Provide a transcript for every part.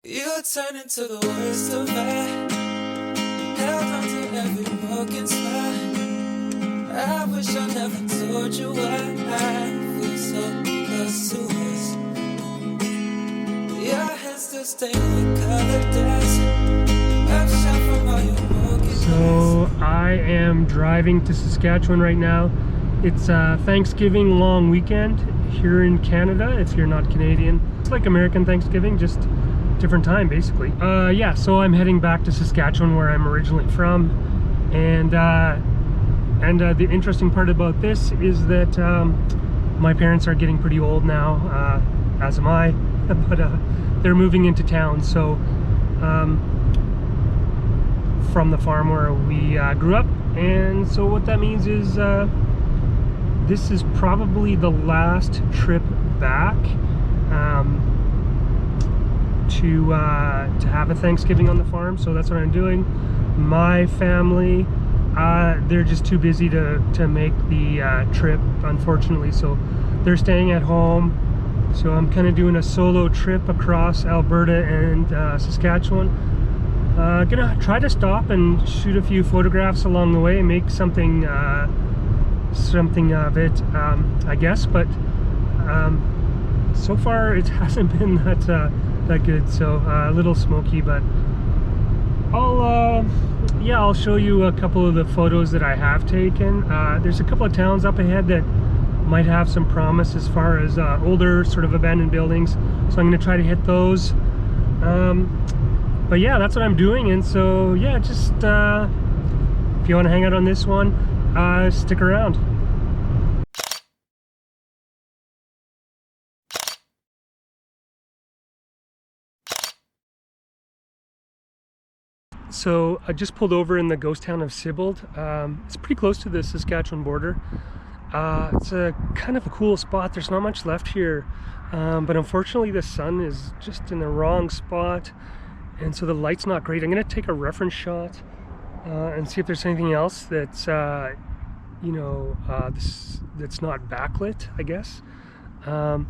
You turn into the worst of me. Held on to every broken spot. I wish I never told you why I feel so close to us. Your hands still stained with colored dust. I've shot from all your broken. So I am driving to Saskatchewan right now. It's Thanksgiving long weekend here in Canada, if you're not Canadian. It's like American Thanksgiving, just different time basically. Yeah, so I'm heading back to Saskatchewan where I'm originally from, and the interesting part about this is that my parents are getting pretty old now, as am I, but they're moving into town, so from the farm where we grew up, and so what that means is this is probably the last trip back to have a Thanksgiving on the farm. So that's what I'm doing. My family, they're just too busy to make the trip, unfortunately, so they're staying at home. So I'm kind of doing a solo trip across Alberta and Saskatchewan. Gonna try to stop and shoot a few photographs along the way and make something of it, I guess, but so far it hasn't been that good, so a little smoky, but I'll show you a couple of the photos that I have taken. There's a couple of towns up ahead that might have some promise as far as older sort of abandoned buildings, so I'm going to try to hit those. But yeah, that's what I'm doing, and so yeah, just if you want to hang out on this one, stick around. So I just pulled over in the ghost town of Sibbald. It's pretty close to the Saskatchewan border. It's a kind of a cool spot. There's not much left here, but unfortunately the sun is just in the wrong spot, and so the light's not great. I'm going to take a reference shot and see if there's anything else that's that's not backlit, I guess. Yeah,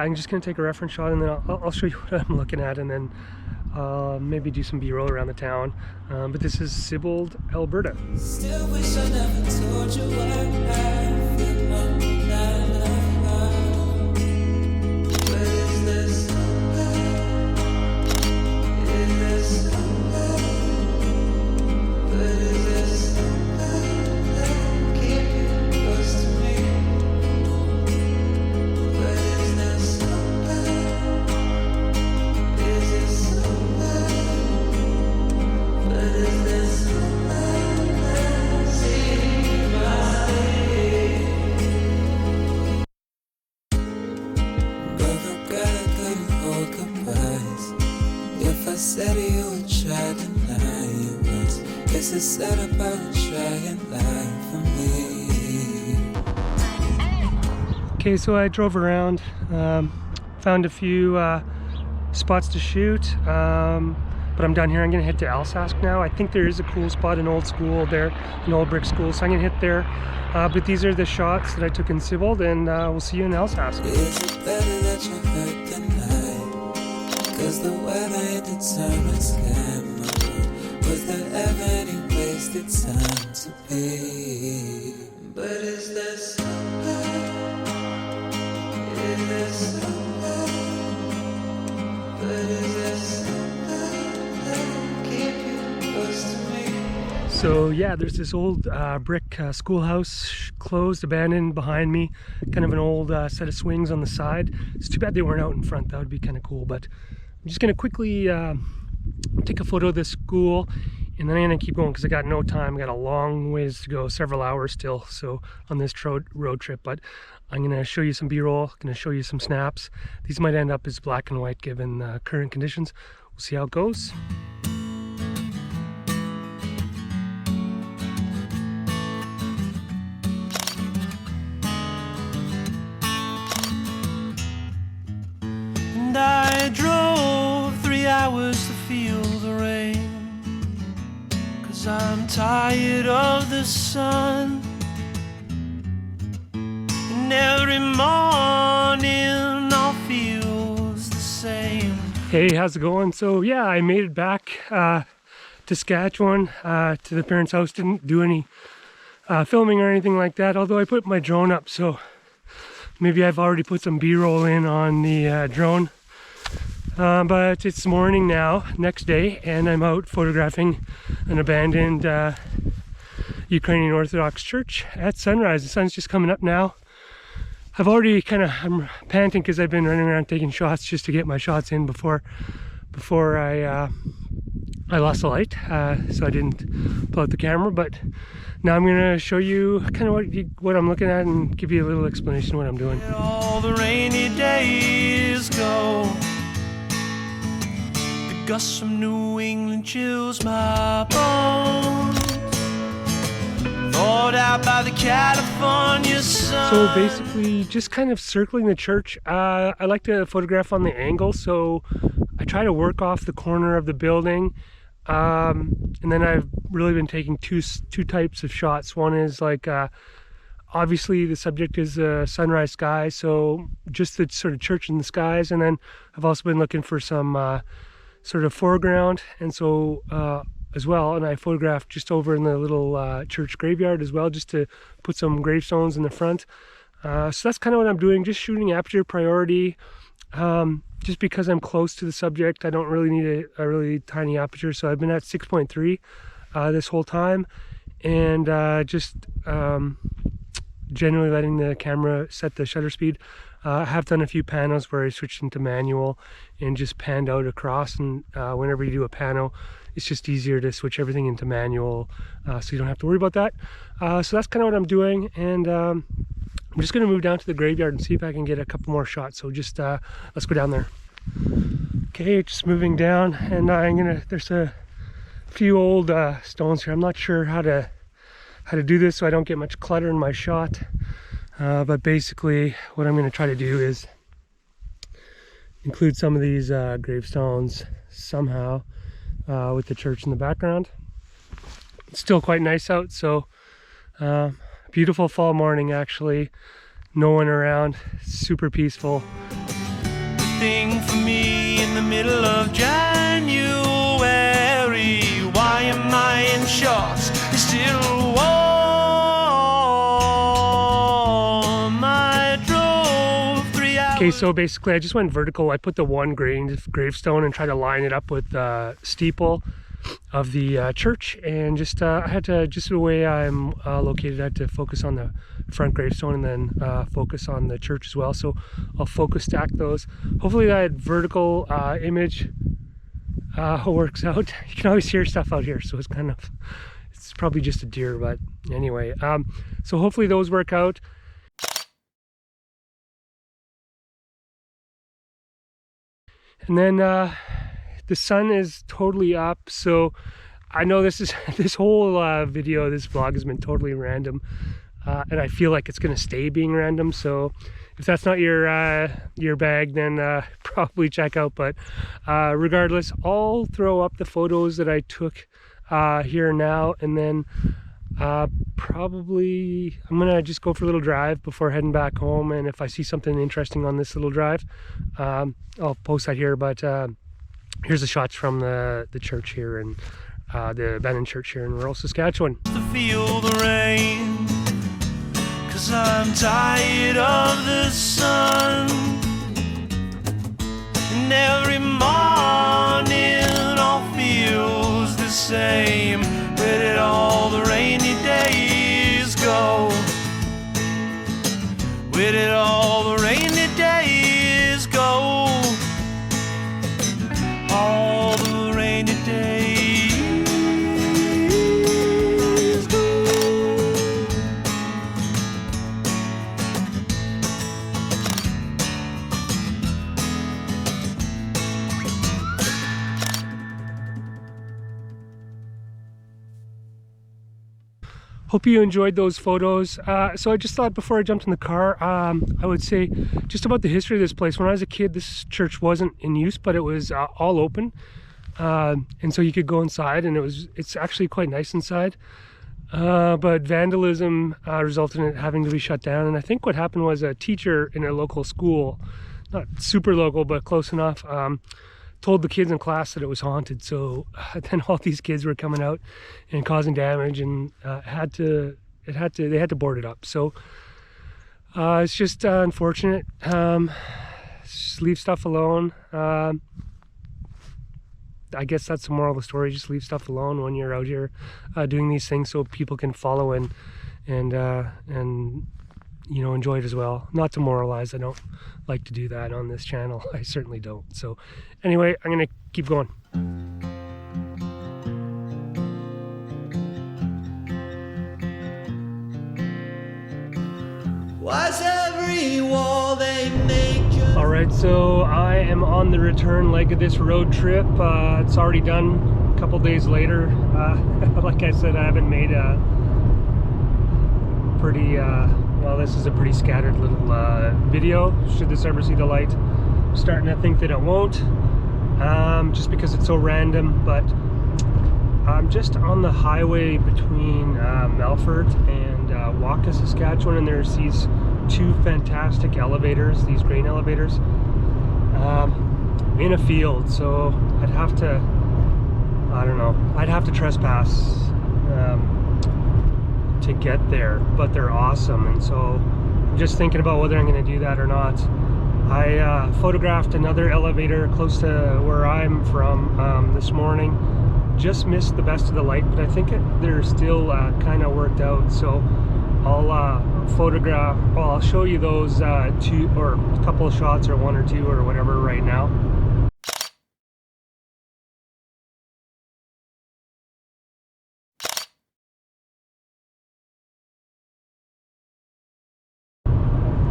I'm just going to take a reference shot, and then I'll show you what I'm looking at, and then maybe do some B-roll around the town. But this is Sibbald, Alberta. Still wish I never told you what I feel love. But is this love? Is this love? But is this love? Keep you close to me. But is this love? Is this said you would try to deny it was. Guess it's set up I would try and lie for me. Okay, so I drove around, found a few spots to shoot, but I'm done here. I'm gonna head to Alsask now. I think there is a cool spot, an old school there, an old brick school, so I'm gonna hit there. But these are the shots that I took in Sibbald, and we'll see you in Alsask. Is it better that you hurt than cause the weather determines sky. Was there ever any wasted time to be? But is there some love? Is there some love? But is there some love that keep you close to me? So yeah, there's this old brick schoolhouse, closed, abandoned, behind me. Kind of an old set of swings on the side. It's too bad they weren't out in front. That would be kind of cool, but I'm just going to quickly take a photo of this school, and then I'm going to keep going because I got no time. I got a long ways to go, several hours still, so on this road trip. But I'm going to show you some B-roll, going to show you some snaps. These might end up as black and white given current conditions. We'll see how it goes. And I drove 3 hours to feel the rain, 'cause I'm tired of the sun. And every morning all feels the same. Hey, how's it going? So yeah, I made it back to Saskatchewan, to the parents' house. Didn't do any filming or anything like that, although I put my drone up, so maybe I've already put some B-roll in on the drone. But it's morning now, next day, and I'm out photographing an abandoned Ukrainian Orthodox church at sunrise. The sun's just coming up now. I've already I'm panting because I've been running around taking shots just to get my shots in before I lost the light, so I didn't pull out the camera. But now I'm gonna show you kind of what I'm looking at and give you a little explanation of what I'm doing. All the rainy days go. The gusts from New England chills my bones. Thawed out by the California sun. So basically, just kind of circling the church. I like to photograph on the angle, so I try to work off the corner of the building. And then I've really been taking two types of shots. One is like, obviously the subject is sunrise sky, so just the sort of church in the skies. And then I've also been looking for some sort of foreground, and so as well, and I photographed just over in the little church graveyard as well, just to put some gravestones in the front. So that's kind of what I'm doing, just shooting aperture priority. Just because I'm close to the subject, I don't really need a really tiny aperture, so I've been at 6.3 this whole time, and just generally letting the camera set the shutter speed. I have done a few panos where I switched into manual and just panned out across, and whenever you do a pano, it's just easier to switch everything into manual, so you don't have to worry about that. So that's kind of what I'm doing, and I'm just going to move down to the graveyard and see if I can get a couple more shots. So just let's go down there. Okay, just moving down, and there's a few old stones here. I'm not sure how to do this so I don't get much clutter in my shot, but basically what I'm going to try to do is include some of these gravestones somehow with the church in the background. It's still quite nice out, so beautiful fall morning actually. No one around, super peaceful. Thing for me in the middle of January. Why am I in shorts? It's still warm. I drove 3 hours. Okay, so basically I just went vertical. I put the one gravestone and tried to line it up with the steeple of the church, and just I had to, just the way I'm located, I had to focus on the front gravestone and then focus on the church as well. So I'll focus stack those. Hopefully that vertical image works out. You can always hear stuff out here, so it's probably just a deer, but anyway, so hopefully those work out. And then the sun is totally up, so I know this whole video, this vlog has been totally random, and I feel like it's going to stay being random. So if that's not your bag, then probably check out. But regardless, I'll throw up the photos that I took here now, and then probably I'm gonna just go for a little drive before heading back home, and if I see something interesting on this little drive, I'll post that here. But here's the shots from the church here, and the abandoned church here in rural Saskatchewan. To feel the rain, 'cause I'm tired of the sun, and every morning all feels the same. Where did all the rainy days go? Where did all the rainy days go? All the rainy days go. Hope you enjoyed those photos. So I just thought before I jumped in the car, I would say just about the history of this place. When I was a kid, this church wasn't in use, but it was all open, and so you could go inside, and it's actually quite nice inside. But vandalism resulted in it having to be shut down. And I think what happened was a teacher in a local school, not super local but close enough, told the kids in class that it was haunted. So then all these kids were coming out and causing damage, and they had to board it up. So it's just unfortunate. Just leave stuff alone. I guess that's the moral of the story. Just leave stuff alone when you're out here doing these things, so people can follow and you know, enjoy it as well. Not to moralize. I don't like to do that on this channel. I certainly don't. So anyway, I'm gonna keep going. Was every wall they make just... All right, so I am on the return leg of this road trip. It's already done a couple days later. Like I said, I haven't made a pretty, well, this is a pretty scattered little video. Should this ever see the light? I'm starting to think that it won't, just because it's so random. But I'm just on the highway between Melfort and Waka, Saskatchewan, and there's these two fantastic elevators, these grain elevators, in a field. So I'd have to, I don't know, I'd have to trespass to get there, but they're awesome. And so I'm just thinking about whether I'm going to do that or not. I photographed another elevator close to where I'm from this morning. Just missed the best of the light, but I think they're still kind of worked out. So I'll photograph, well, I'll show you those two or a couple of shots, or one or two or whatever right now.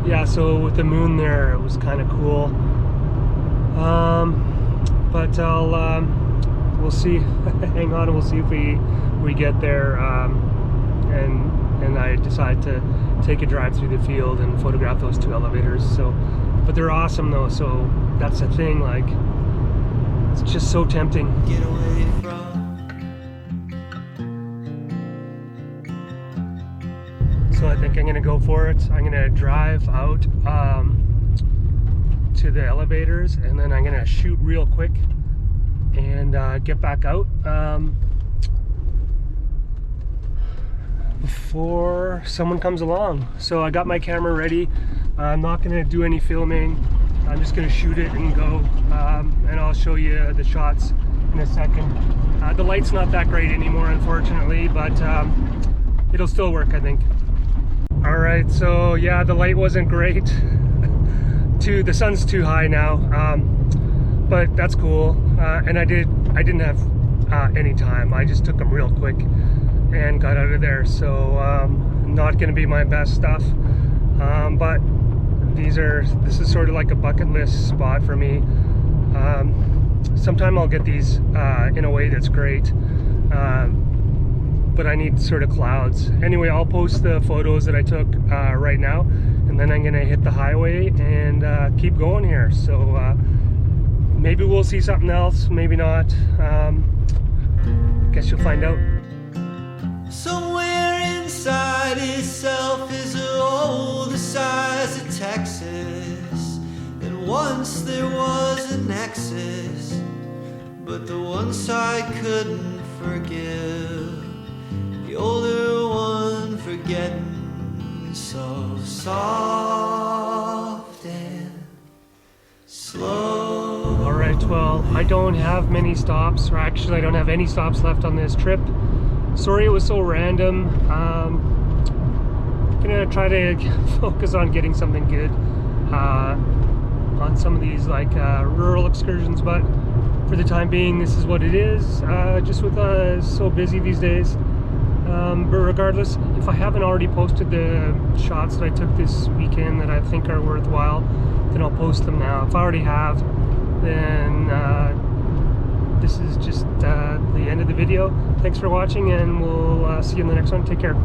Yeah, so with the moon there, it was kind of cool. But we'll see. Hang on, and we'll see if we get there, and I decide to take a drive through the field and photograph those two elevators. So, but they're awesome though. So that's the thing. Like, it's just so tempting. Get away from... So I think I'm gonna go for it. I'm gonna drive out to the elevators, and then I'm gonna shoot real quick and get back out before someone comes along. So I got my camera ready. I'm not gonna do any filming. I'm just gonna shoot it and go, and I'll show you the shots in a second. The light's not that great anymore, unfortunately, but it'll still work, I think. All right, so yeah, the light wasn't great. The sun's too high now, but that's cool. And I didn't have any time. I just took them real quick and got out of there. So not going to be my best stuff, but this is sort of like a bucket list spot for me. Sometime I'll get these in a way that's great. But I need sort of clouds. Anyway, I'll post the photos that I took right now, and then I'm gonna hit the highway and keep going here. So maybe we'll see something else, maybe not. Guess you'll find out. Somewhere inside itself is a hole the size of Texas, and once there was a nexus, but the one side couldn't forgive. The older one forgetting, so soft and slow. All right, well, I don't have many stops, or actually I don't have any stops left on this trip. Sorry it was so random. Gonna try to focus on getting something good on some of these like rural excursions, but for the time being this is what it is, just with so busy these days. But regardless, if I haven't already posted the shots that I took this weekend that I think are worthwhile, then I'll post them now. If I already have, then this is just the end of the video. Thanks for watching, and we'll see you in the next one. Take care.